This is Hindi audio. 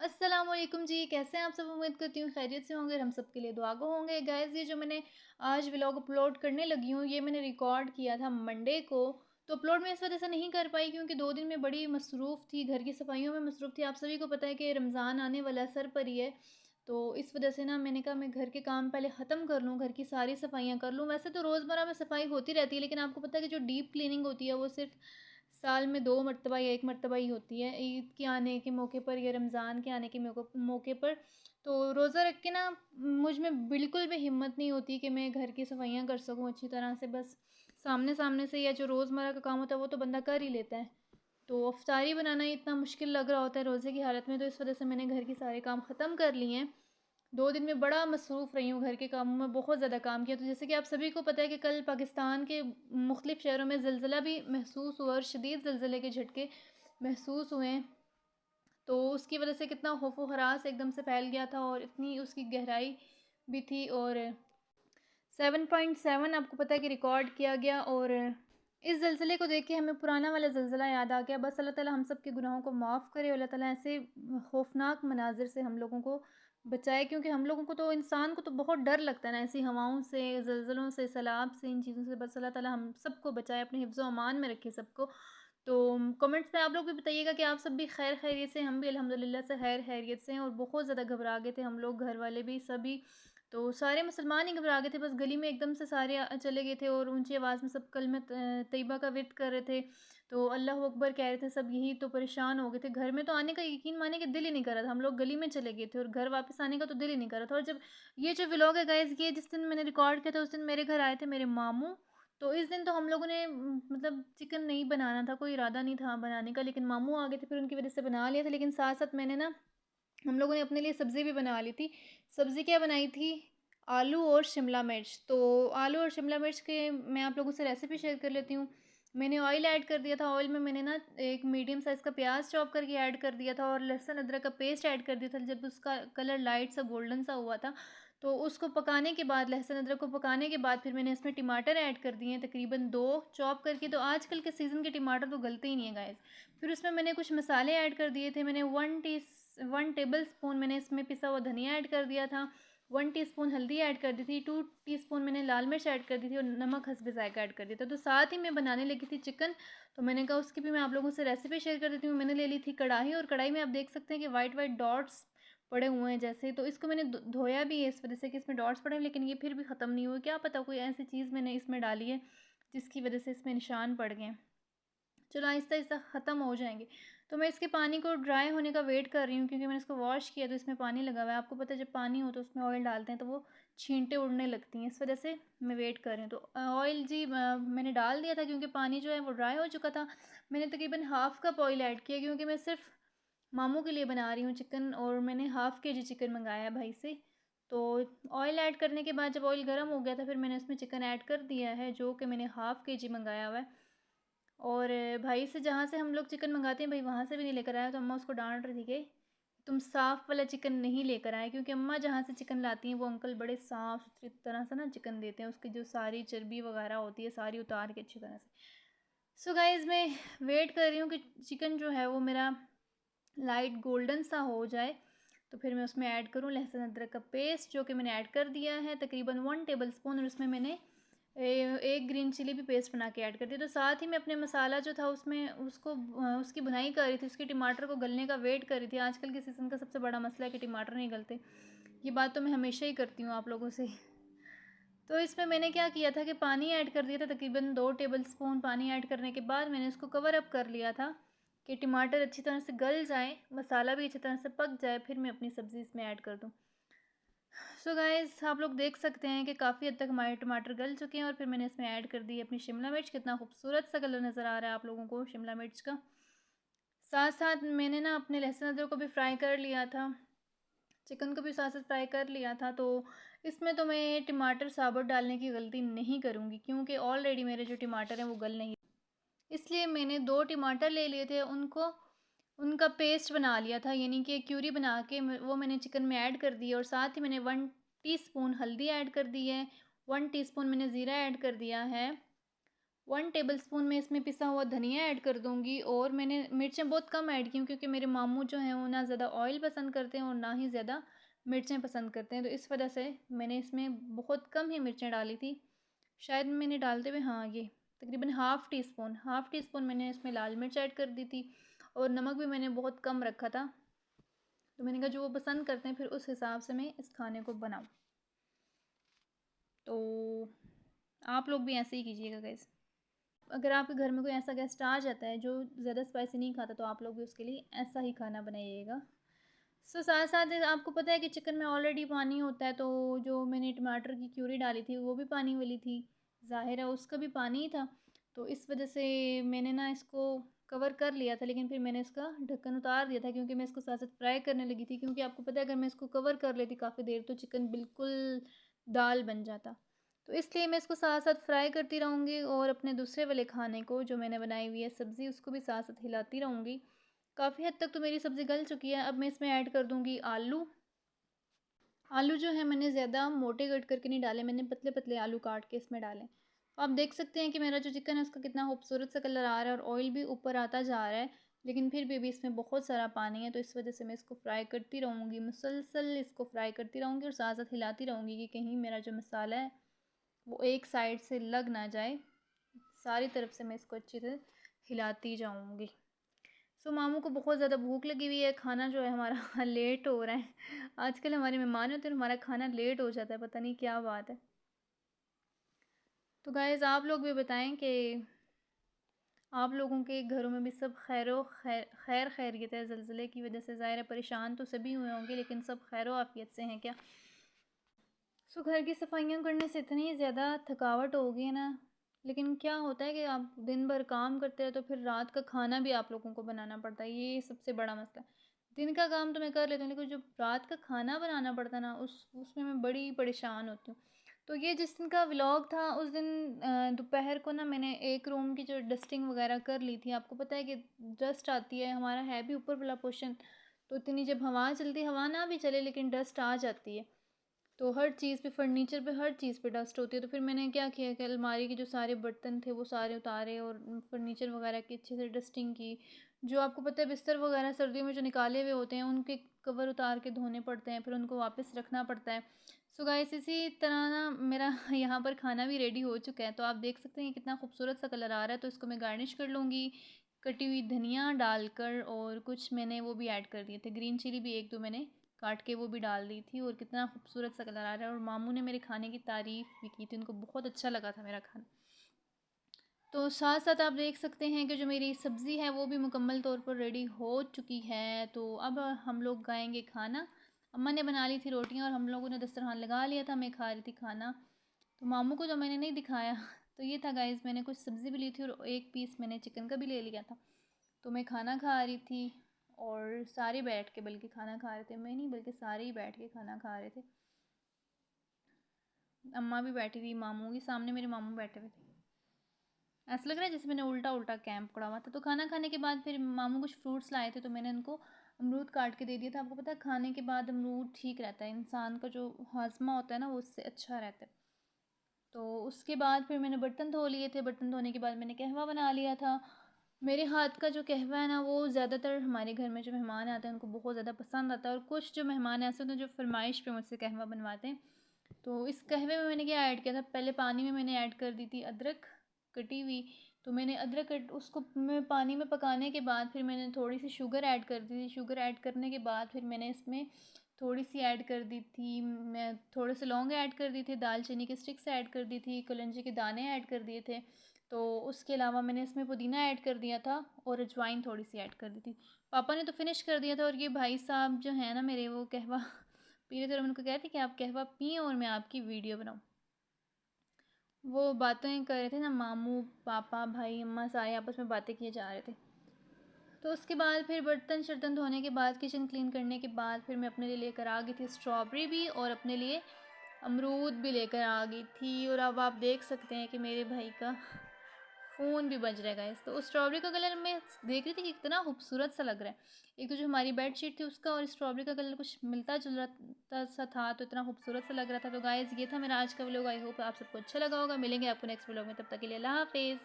अस्सलाम वालेकुम जी, कैसे हैं आप सब? उम्मीद करती हूँ खैरियत से होंगे, हम सब के लिए दुआ गो होंगे। गाइज़, ये जो मैंने आज व्लॉग अपलोड करने लगी हूँ, ये मैंने रिकॉर्ड किया था मंडे को। तो अपलोड मैं इस वजह से नहीं कर पाई क्योंकि 2 दिन में बड़ी मसरूफ़ थी, घर की सफाइयों में मसरूफ़ थी। आप सभी को पता है कि रमज़ान आने वाला है, सर पर ही है। तो इस वजह से ना मैंने कहा मैं घर के काम पहले ख़त्म कर लूँ, घर की सारी सफाइयाँ कर लूँ। वैसे तो रोज़मर्रा में सफाई होती रहती है, लेकिन आपको पता है कि जो डीप क्लीनिंग होती है वो सिर्फ़ साल में 2 मरतबा या 1 मरतबा ही होती है, ईद के आने के मौके पर या रमज़ान के आने के मौके पर। तो रोज़ा रख के ना मुझ में बिल्कुल भी हिम्मत नहीं होती कि मैं घर की सफाइयाँ कर सकूँ अच्छी तरह से। बस सामने-सामने से या जो रोज़मर्रा का काम होता है वो तो बंदा कर ही लेता है। तो इफ्तारी बनाना ही इतना मुश्किल लग रहा होता है रोज़े की हालत में, तो इस वज़ह से मैंने घर के सारे काम ख़त्म कर लिए हैं। 2 दिन में बड़ा मसरूफ़ रही हूँ घर के कामों में, बहुत ज़्यादा काम किया। तो जैसे कि आप सभी को पता है कि कल पाकिस्तान के मुख्तलिफ़ शहरों में ज़िलज़िला भी महसूस हुआ और शदीद ज़िलज़िले के झटके महसूस हुए हैं। तो उसकी वजह से कितना खौफ़ व हरास एकदम से फैल गया था और इतनी उसकी गहराई भी थी। और 7.7 आपको पता है कि रिकॉर्ड किया गया। और इस ज़िलज़िले को देख के हमें पुराना वाला ज़िलज़िला याद आ गया। बस अल्लाह ताला हम सब के गुनाहों को माफ़ करे, अल्लाह ताला ऐसे खौफ़नाक मनाज़िर से हम लोगों को बचाए, क्योंकि हम लोगों को तो, इंसान को तो बहुत डर लगता है ना ऐसी हवाओं से, ज़िलज़िलों से, सैलाब से, इन चीज़ों से। बस अल्लाह ताला हम सबको बचाए, अपने हिफ्ज़ व अमान में रखे सबको। तो कमेंट्स में आप लोग भी बताइएगा कि आप सब भी खैर खैरियत से, हम भी अल्हम्दुलिल्लाह से खैर खैरियत से हैं। और बहुत ज़्यादा घबरा गए थे हम लोग, घर वाले भी सभी। तो सारे मुसलमान ही घबरा गए थे, बस गली में एकदम से सारे चले गए थे और ऊंची आवाज़ में सब कलमत तैयबा का विर्द कर रहे थे। तो अल्लाह अकबर कह रहे थे सब, यही तो परेशान हो गए थे। घर में तो आने का यकीन माने कि दिल ही नहीं कर रहा था, हम लोग गली में चले गए थे और घर वापस आने का तो दिल ही नहीं कर रहा था। और जब ये जो व्लॉग है गाइस, ये जिस दिन मैंने रिकॉर्ड किया था उस दिन मेरे घर आए थे मेरे मामू। तो इस दिन तो हम लोगों ने मतलब चिकन नहीं बनाना था, कोई इरादा नहीं था बनाने का, लेकिन मामू आ गए थे, फिर उनकी वजह से बना लिया था। लेकिन साथ साथ मैंने ना, हम लोगों ने अपने लिए सब्ज़ी भी बना ली थी। सब्ज़ी क्या बनाई थी? आलू और शिमला मिर्च। तो आलू और शिमला मिर्च के मैं आप लोगों से रेसिपी शेयर कर लेती हूँ। मैंने ऑयल ऐड कर दिया था, ऑयल में मैंने ना एक मीडियम साइज़ का प्याज़ चॉप करके ऐड कर दिया था और लहसुन अदरक का पेस्ट ऐड कर दिया था। जब उसका कलर लाइट सा गोल्डन सा हुआ था, तो उसको पकाने के बाद, लहसुन अदरक को पकाने के बाद, फिर मैंने इसमें टमाटर ऐड कर दिए हैं तकरीबन 2 चॉप करके। तो आजकल के सीज़न के टमाटर तो गलते ही नहीं है गाइस। फिर उसमें मैंने कुछ मसाले ऐड कर दिए थे। मैंने 1 टेबल स्पून मैंने इसमें पिसा हुआ धनिया ऐड कर दिया था, 1 टीस्पून हल्दी ऐड कर दी थी, 2 टीस्पून मैंने लाल मिर्च ऐड कर दी थी और नमक हस्बे ज़ायक़ा ऐड कर दिया था। तो साथ ही मैं बनाने लगी थी चिकन। तो मैंने कहा उसकी भी मैं आप लोगों से रेसिपी शेयर कर देती हूँ। मैंने ले ली थी कढ़ाई, और कढ़ाई में आप देख सकते हैं कि वाइट वाइट डॉट्स पड़े हुए हैं जैसे। तो इसको मैंने धोया भी है इस वजह से कि इसमें डॉट्स पड़े हैं, लेकिन ये फिर भी ख़त्म नहीं हुए। क्या पता कोई ऐसी चीज़ मैंने इसमें डाली है जिसकी वजह से इसमें निशान पड़ गए हैं। चलो आहिस्ता-आहिस्ता ख़त्म हो जाएँगे। तो मैं इसके पानी को ड्राई होने का वेट कर रही हूँ, क्योंकि मैंने इसको वॉश किया तो इसमें पानी लगा हुआ है। आपको पता है जब पानी हो तो उसमें ऑयल डालते हैं तो वो छींटे उड़ने लगती हैं, इस वज़ह से मैं वेट कर रही हूँ। तो ऑयल जी मैंने डाल दिया था क्योंकि पानी जो है वो ड्राई हो चुका था। मैंने तकरीबन हाफ़ कप ऑयल ऐड किया क्योंकि मैं सिर्फ़ मामू के लिए बना रही हूँ चिकन, और मैंने हाफ़ केजी चिकन मँगाया है भाई से। तो ऑयल ऐड करने के बाद जब ऑयल गर्म हो गया था, फिर मैंने उसमें चिकन ऐड कर दिया है जो कि मैंने हाफ़ केजी मँगाया हुआ है। और भाई से, जहाँ से हम लोग चिकन मंगाते हैं, भाई वहाँ से भी नहीं लेकर आया। तो अम्मा उसको डांट रही थी कि तुम साफ़ वाला चिकन नहीं लेकर आए, क्योंकि अम्मा जहाँ से चिकन लाती हैं वो अंकल बड़े साफ़ सुथरी तरह से ना चिकन देते हैं, उसकी जो सारी चर्बी वगैरह होती है सारी उतार के अच्छी तरह से। सो गाइज़, मैं वेट कर रही हूँ कि चिकन जो है वो मेरा लाइट गोल्डन सा हो जाए, तो फिर मैं उसमें ऐड करूँ लहसुन अदरक का पेस्ट, जो कि मैंने ऐड कर दिया है तकरीबन 1 टेबल स्पून। और उसमें मैंने एक ग्रीन चिली भी पेस्ट बना के ऐड कर दिया। तो साथ ही मैं अपने मसाला जो था उसमें उसको उसकी भुनाई कर रही थी, उसके टमाटर को गलने का वेट कर रही थी। आजकल के सीज़न का सबसे बड़ा मसला है कि टमाटर नहीं गलते। ये बात तो मैं हमेशा ही करती हूँ आप लोगों से। तो इसमें मैंने क्या किया था कि पानी ऐड कर दिया था, तकरीबन 2 टेबल स्पून पानी ऐड करने के बाद मैंने उसको कवर अप कर लिया था कि टमाटर अच्छी तरह से गल जाए, मसाला भी अच्छी तरह से पक जाए, फिर मैं अपनी सब्ज़ी इसमें ऐड कर दूँ। सो गाइस, आप लोग देख सकते हैं कि काफ़ी हद तक हमारे टमाटर गल चुके हैं, और फिर मैंने इसमें ऐड कर दी अपनी शिमला मिर्च। कितना खूबसूरत सा कलर नज़र आ रहा है आप लोगों को शिमला मिर्च का। साथ साथ मैंने ना अपने लहसुन अदरक को भी फ्राई कर लिया था, चिकन को भी साथ साथ फ्राई कर लिया था। तो इसमें तो मैं टमाटर साबुत डालने की गलती नहीं करूँगी, क्योंकि ऑलरेडी मेरे जो टमाटर हैं वो गल नहीं, इसलिए मैंने 2 टमाटर ले लिए थे, उनको उनका पेस्ट बना लिया था, यानी कि क्यूरी बना के वो मैंने चिकन में ऐड कर दी। और साथ ही मैंने 1 टीस्पून हल्दी ऐड कर दी है, 1 टीस्पून मैंने ज़ीरा ऐड कर दिया है, 1 टेबलस्पून मैं इसमें पिसा हुआ धनिया ऐड कर दूँगी और मैंने मिर्चें बहुत कम ऐड की हूँ क्योंकि मेरे मामू जो हैं वो ना ज़्यादा ऑयल पसंद करते हैं और ना ही ज़्यादा मिर्चें पसंद करते हैं। तो इस वजह से मैंने इसमें बहुत कम ही मिर्चें डाली थी। शायद मैंने डालते हुए हाँ, ये तकरीबन हाफ़ टी स्पून मैंने इसमें लाल मिर्च ऐड कर दी थी और नमक भी मैंने बहुत कम रखा था। तो मैंने कहा जो वो पसंद करते हैं फिर उस हिसाब से मैं इस खाने को बनाऊँ। तो आप लोग भी ऐसे ही कीजिएगा गाइज़। अगर आपके घर में कोई ऐसा गेस्ट आ जाता है जो ज़्यादा स्पाइसी नहीं खाता तो आप लोग भी उसके लिए ऐसा ही खाना बनाइएगा। सो साथ-साथ आपको पता है कि चिकन में ऑलरेडी पानी होता है, तो जो मैंने टमाटर की प्यूरी डाली थी वो भी पानी वाली थी। ज़ाहिर है उसका भी पानी ही था। तो इस वज़ह से मैंने ना इसको कवर कर लिया था, लेकिन फिर मैंने इसका ढक्कन उतार दिया था क्योंकि मैं इसको साथ-साथ फ्राई करने लगी थी, क्योंकि आपको पता है अगर मैं इसको कवर कर लेती काफ़ी देर तो चिकन बिल्कुल दाल बन जाता। तो इसलिए मैं इसको साथ-साथ फ्राई करती रहूँगी और अपने दूसरे वाले खाने को जो मैंने बनाई हुई है सब्ज़ी उसको भी साथ-साथ हिलाती रहूँगी। काफ़ी हद तक तो मेरी सब्ज़ी गल चुकी है। अब मैं इसमें ऐड कर दूँगी आलू। आलू जो है मैंने ज़्यादा मोटे कट करके नहीं डाले, मैंने पतले-पतले आलू काट के इसमें डाले। तो आप देख सकते हैं कि मेरा जो चिकन है उसका कितना खूबसूरत सा कलर आ रहा है और ऑयल भी ऊपर आता जा रहा है। लेकिन फिर भी अभी इसमें बहुत सारा पानी है, तो इस वज़ह से मैं इसको फ्राई करती रहूँगी, मुसलसल इसको फ्राई करती रहूँगी और साथ-साथ हिलाती रहूँगी कि कहीं मेरा जो मसाला है वो एक साइड से लग ना जाए। सारी तरफ से मैं इसको अच्छी तरह हिलाती जाऊँगी। सो मामू को बहुत ज़्यादा भूख लगी हुई है, खाना जो है हमारा लेट हो रहा है। आजकल हमारे मेहमान होते हैं और हमारा खाना लेट हो जाता है, पता नहीं क्या बात है। तो गाइज़ आप लोग भी बताएँ कि आप लोगों के घरों में भी सब खैरियत है? ज़लज़ले की वजह से ज़ाहिर है परेशान तो सभी हुए होंगे, लेकिन सब खैर आफ़ियत से हैं क्या? सो घर की सफाइयाँ करने से इतनी ज़्यादा थकावट हो गई है ना, लेकिन क्या होता है कि आप दिन भर काम करते हो तो फिर रात का खाना भी आप लोगों को बनाना पड़ता है, ये सबसे बड़ा मसला है। दिन का काम तो मैं कर लेती हूँ, लेकिन जो रात का खाना बनाना पड़ता है ना उसमें मैं बड़ी परेशान होती हूँ। तो ये जिस दिन का व्लॉग था उस दिन दोपहर को ना मैंने एक रूम की जो डस्टिंग वगैरह कर ली थी। आपको पता है कि डस्ट आती है, हमारा है भी ऊपर वाला पोर्शन, तो इतनी जब हवा चलती है, हवा ना भी चले लेकिन डस्ट आ जाती है। तो हर चीज़ पे, फर्नीचर पे, हर चीज़ पे डस्ट होती है। तो फिर मैंने क्या किया कि अलमारी के जो सारे बर्तन थे वो सारे उतारे और फर्नीचर वगैरह की अच्छे से डस्टिंग की। जो आपको पता है बिस्तर वगैरह सर्दियों में जो निकाले हुए होते हैं उनके कवर उतार के धोने पड़ते हैं, फिर उनको वापस रखना पड़ता है। सो गाइस इसी तरह ना मेरा यहाँ पर खाना भी रेडी हो चुका है। तो आप देख सकते हैं कितना खूबसूरत सा कलर आ रहा है। तो इसको मैं गार्निश कर लूँगी कटी हुई धनिया डालकर, और कुछ मैंने वो भी ऐड कर दिए थे, ग्रीन चिली भी 1-2 मैंने काट के वो भी डाल दी थी, और कितना खूबसूरत सा कलर आ रहा है। और मामू ने मेरे खाने की तारीफ़ भी की थी, उनको बहुत अच्छा लगा था मेरा खाना। तो साथ-साथ आप देख सकते हैं कि जो मेरी सब्ज़ी है वो भी मुकम्मल तौर पर रेडी हो चुकी है। तो अब हम लोग खाएँगे खाना। अम्मा ने बना ली थी रोटियाँ और हम लोगों ने दस्तरखान लगा लिया था, मैं खा रही थी खाना। तो मामू को तो मैंने नहीं दिखाया। तो ये था गाइज़, मैंने कुछ सब्ज़ी भी ली थी और 1 पीस मैंने चिकन का भी ले लिया था। तो मैं खाना खा रही थी और सारे बैठ के बल्कि खाना खा रहे थे। मैं नहीं बल्कि सारे ही बैठ के खाना खा रहे थे। अम्मा भी बैठी थी, मामू के सामने मेरे मामू बैठे हुए थे। ऐसा लग रहा है जैसे मैंने उल्टा-उल्टा कैंप पड़ा हुआ था। तो खाना खाने के बाद फिर मामू कुछ फ्रूट्स लाए थे तो मैंने उनको अमरूद काट के दे दिया था। आपको पता है खाने के बाद अमरूद ठीक रहता है, इंसान का जो हाज़मा होता है ना वो उससे अच्छा रहता है। तो उसके बाद फिर मैंने बर्तन धो लिए थे, बर्तन धोने के बाद मैंने कहवा बना लिया था। मेरे हाथ का जो कहवा है ना वो ज़्यादातर हमारे घर में जो मेहमान आते हैं उनको बहुत ज़्यादा पसंद आता है, और कुछ जो मेहमान ऐसे होते हैं जो फरमाइश पे मुझसे कहवा बनवाते हैं। तो इस कहवे में मैंने क्या ऐड किया था, पहले पानी में मैंने ऐड कर दी थी अदरक कटी हुई। तो मैंने अदरक कट उसको मैं पानी में पकाने के बाद फिर मैंने थोड़ी सी शुगर ऐड कर दी थी। शुगर ऐड करने के बाद फिर मैंने इसमें थोड़ी सी ऐड कर दी थी, मैं थोड़े से लौंग ऐड कर दी थी, दालचीनी के स्टिक्स ऐड कर दी थी, कलौंजी के दाने ऐड कर दिए थे। तो उसके अलावा मैंने इसमें पुदीना ऐड कर दिया था और अजवाइन थोड़ी सी ऐड कर दी थी। पापा ने तो फिनिश कर दिया था और ये भाई साहब जो हैं ना मेरे वो कहवा पी रहे थे, और मैं उनको कहती कि आप कहवा पिएँ और मैं आपकी वीडियो बनाऊँ। वो बातें कर रहे थे ना, मामू, पापा, भाई, अम्मा सारे आपस में बातें किए जा रहे थे। तो उसके बाद फिर बर्तन-शर्तन धोने के बाद, किचन क्लीन करने के बाद फिर मैं अपने लिए लेकर आ गई थी स्ट्रॉबेरी भी और अपने लिए अमरूद भी लेकर आ गई थी। और अब आप देख सकते हैं कि मेरे भाई का फ़ोन भी बज रहा है गाइस। तो उस स्ट्रॉबेरी का कलर मैं देख रही थी कि कितना खूबसूरत सा लग रहा है। एक तो जो हमारी बेडशीट थी उसका और स्ट्रॉबेरी का कलर कुछ मिलता-जुलता सा था, तो इतना खूबसूरत सा लग रहा था। तो गाइस ये था मेरा आज का व्लॉग। आई होप आप सबको अच्छा लगा होगा। मिलेंगे आपको नेक्स्ट व्लॉग में, तब तक के लिए अल्लाह हाफ़िज़।